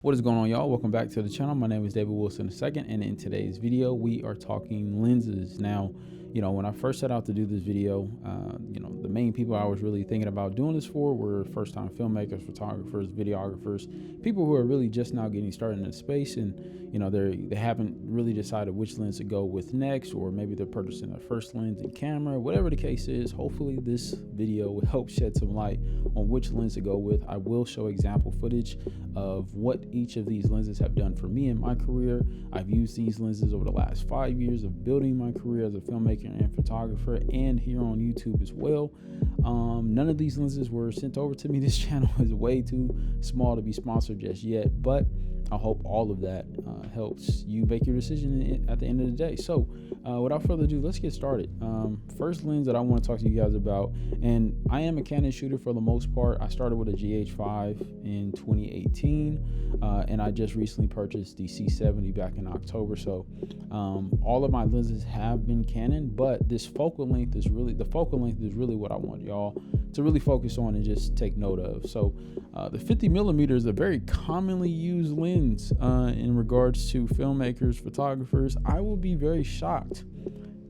What is going on, y'all? Welcome back to the channel. My name is David Wilson II, and in today's video we are talking lenses. Now, when I first set out to do this video, the main people I was really thinking about doing this for were first-time filmmakers, photographers, videographers, people who are really just now getting started in the space, and they haven't really decided which lens to go with next, or maybe they're purchasing their first lens and camera. Whatever the case is, hopefully this video will help shed some light on which lens to go with. I will show example footage of what each of these lenses have done for me in my career. I've used these lenses over the last 5 years of building my career as a filmmaker and photographer, and here on YouTube as well. None of these lenses were sent over to me. This channel is way too small to be sponsored just yet, but I hope all of that helps you make your decision at the end of the day. So without further ado, let's get started. First lens that I want to talk to you guys about, and I am a Canon shooter for the most part. I started with a GH5 in 2018, and I just recently purchased the C70 back in October. So all of my lenses have been Canon, but this focal length is really what I want y'all to really focus on and just take note of. So the 50mm is a very commonly used lens in regards to filmmakers, photographers. I will be very shocked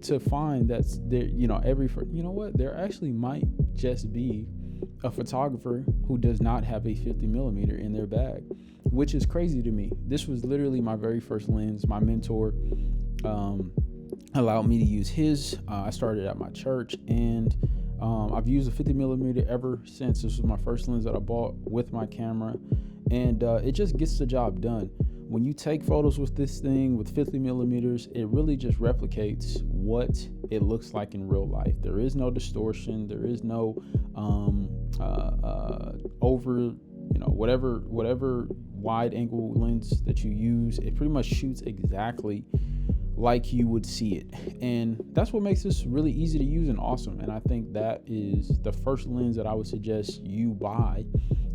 to find that there actually might just be a photographer who does not have a 50mm in their bag, which is crazy to me. This was literally my very first lens. My mentor allowed me to use his. I started at my church, and I've used a 50mm ever since. This was my first lens that I bought with my camera, and it just gets the job done. When you take photos with this thing with 50mm, it really just replicates what it looks like in real life. There is no distortion. There is no whatever wide angle lens that you use. It pretty much shoots exactly like you would see it, and that's what makes this really easy to use and awesome. And I think that is the first lens that I would suggest you buy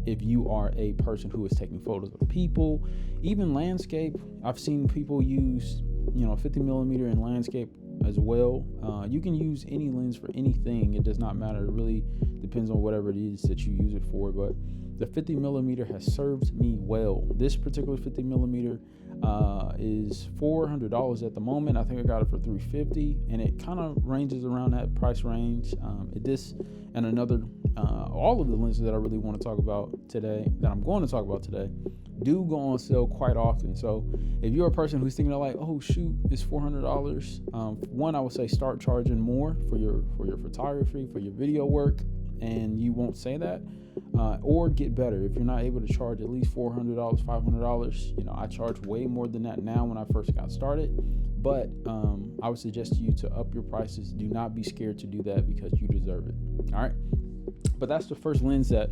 if you are a person who is taking photos of people, even landscape. I've seen people use 50mm in landscape as well. You can use any lens for anything. It does not matter. It really depends on whatever it is that you use it for, but the 50mm has served me well. This particular 50mm is $400 at the moment. I think I got it for $350, and it kind of ranges around that price range. All of the lenses that I really want to talk about today, that I'm going to talk about today, do go on sale quite often. So if you're a person who's thinking like, oh shoot, it's $400, one, I would say start charging more for your photography, for your video work, and you won't say that. Or get better. If you're not able to charge at least $400, $500, I charge way more than that now when I first got started. But I would suggest to you to up your prices. Do not be scared to do that, because you deserve it. All right. But that's the first lens that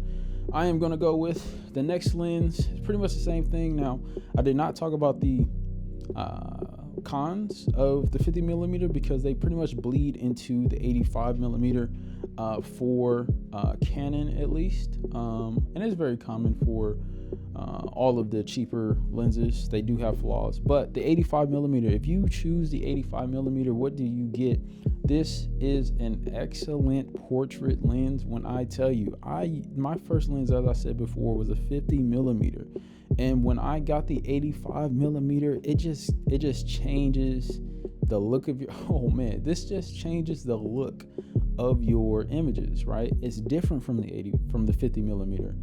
I am going to go with. The next lens is pretty much the same thing. Now, I did not talk about the cons of the 50mm because they pretty much bleed into the 85mm for Canon, at least, and it's very common for all of the cheaper lenses. They do have flaws, but the 85mm, if you choose the 85mm, what do you get? This is an excellent portrait lens. When I tell you, my first lens, as I said before, was a 50mm. And when I got the 85mm, it just changes the look of your, this just changes the look of your images, right? It's different from the 50mm.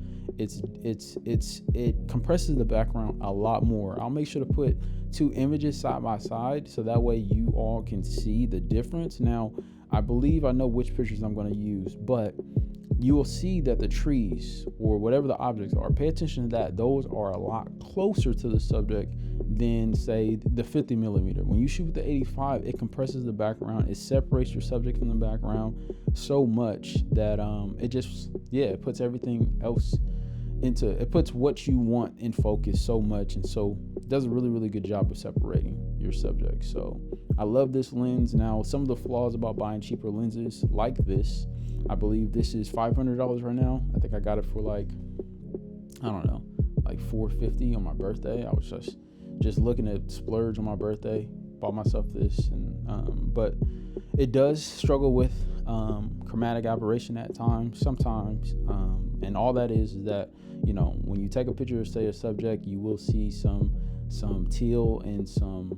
It compresses the background a lot more. I'll make sure to put two images side by side so that way you all can see the difference. Now, I believe I know which pictures I'm going to use, but you will see that the trees or whatever the objects are, pay attention to that. Those are a lot closer to the subject than, say, the 50mm. When you shoot with the 85, it compresses the background. It separates your subject from the background so much that it puts everything else it puts what you want in focus so much, and so does a really, really good job of separating your subject. So I love this lens. Now, some of the flaws about buying cheaper lenses like this, I believe this is $500 right now. I think I got it for like $450 on my birthday. I was just looking to splurge on my birthday, bought myself this, and but it does struggle with chromatic aberration at times, sometimes, and all that is that you know, when you take a picture of, say, a subject, you will see some teal and some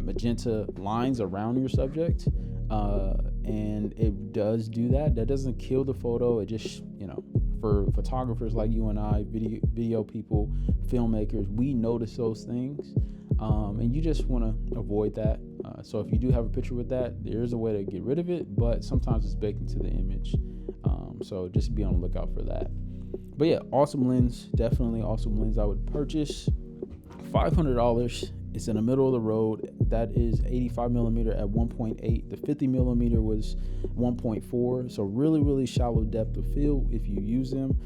magenta lines around your subject, and it does do that. That doesn't kill the photo. It just, you know, for photographers like you and I, video people, filmmakers, we notice those things, and you just want to avoid that. So if you do have a picture with that, there's a way to get rid of it, but sometimes it's baked into the image. So just be on the lookout for that. But yeah, awesome lens, definitely awesome lens. I would purchase. $500. It's in the middle of the road. That is 85 millimeter at 1.8. The 50 millimeter was 1.4. So really shallow depth of field if you use them.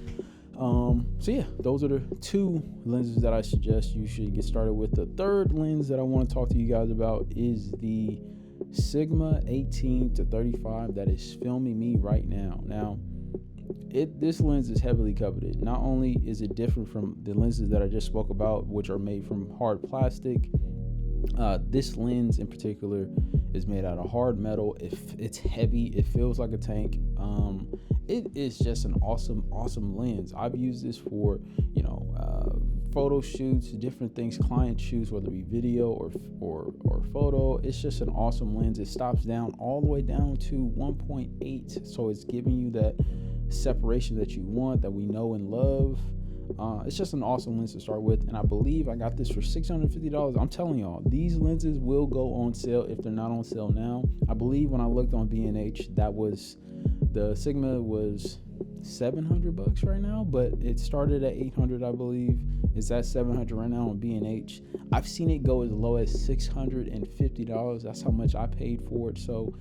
So yeah, those are the two lenses that I suggest you should get started with. The third lens that I want to talk to you guys about is the Sigma 18-35 that is filming me right now. Now, this lens is heavily coveted. Not only is it different from the lenses that I just spoke about, which are made from hard plastic, this lens in particular is made out of hard metal. It's heavy. It feels like a tank. It is just an awesome lens. I've used this for, you know, photo shoots, different things, client shoots, whether it be video or photo. It's just an awesome lens. It stops down all the way down to 1.8, so it's giving you that separation that you want, that we know and love. It's just an awesome lens to start with, and I believe I got this for $650. I'm telling y'all, these lenses will go on sale if they're not on sale now. I believe when I looked on B&H, that was, the Sigma was $700 right now, but it started at $800, I believe. It's at $700 right now on B&H. I've seen it go as low as $650. That's how much I paid for it. So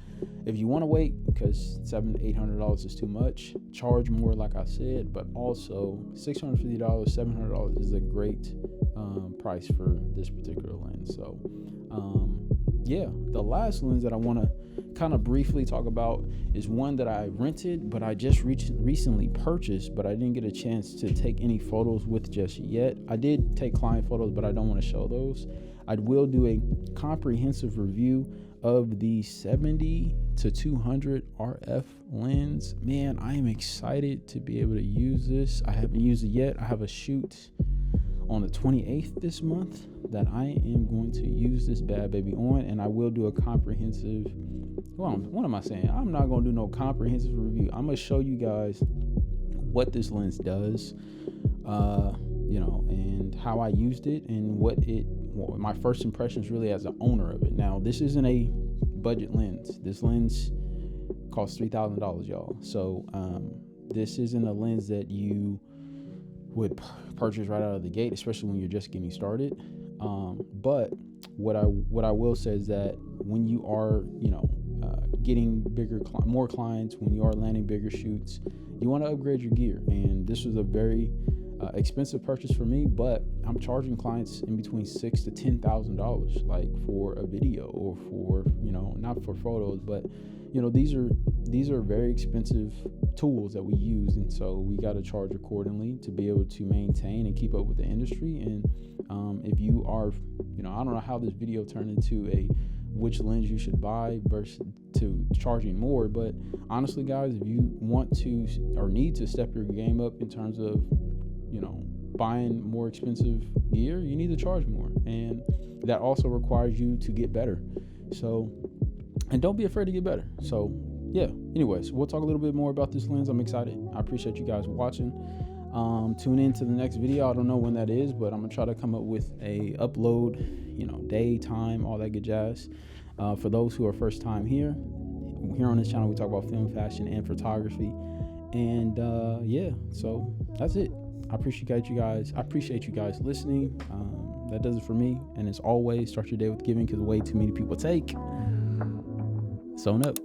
if you want to wait, because $800 is too much, charge more, like I said, but also $650, $700 is a great price for this particular lens. So yeah, the last lens that I want to kind of briefly talk about is one that I rented, but I just recently purchased, but I didn't get a chance to take any photos with just yet. I did take client photos, but I don't want to show those. I will do a comprehensive review of the 70-200 RF lens. Man, I am excited to be able to use this. I haven't used it yet. I have a shoot on the 28th this month that I am going to use this bad baby on, and I will do a comprehensive, well, what am I saying? I'm not going to do no comprehensive review. I'm going to show you guys what this lens does, you know, and how I used it, and my first impressions really as an owner of it. Now, this isn't a budget lens. This lens costs $3,000, y'all. So this isn't a lens that you would purchase right out of the gate, especially when you're just getting started. But what I will say is that when you are, you know, getting more clients, when you are landing bigger shoots, you want to upgrade your gear. And this was a very expensive purchase for me, but I'm charging clients in between $6,000 to $10,000, like for a video, or for, you know, not for photos, but you know, these are very expensive tools that we use, and so we got to charge accordingly to be able to maintain and keep up with the industry. And if you are, you know, I don't know how this video turned into a which lens you should buy versus to charging more, but honestly, guys, if you want to or need to step your game up in terms of, you know, buying more expensive gear, you need to charge more, and that also requires you to get better. So, and don't be afraid to get better. So yeah, anyways, we'll talk a little bit more about this lens. I'm excited. I appreciate you guys watching. Tune in to the next video. I don't know when that is, but I'm gonna try to come up with a upload, you know, day, time, all that good jazz. For those who are first time here on this channel, we talk about film, fashion, and photography. And yeah, so that's it. I appreciate you guys listening. That does it for me. And as always, start your day with giving, because way too many people take. SWNUP.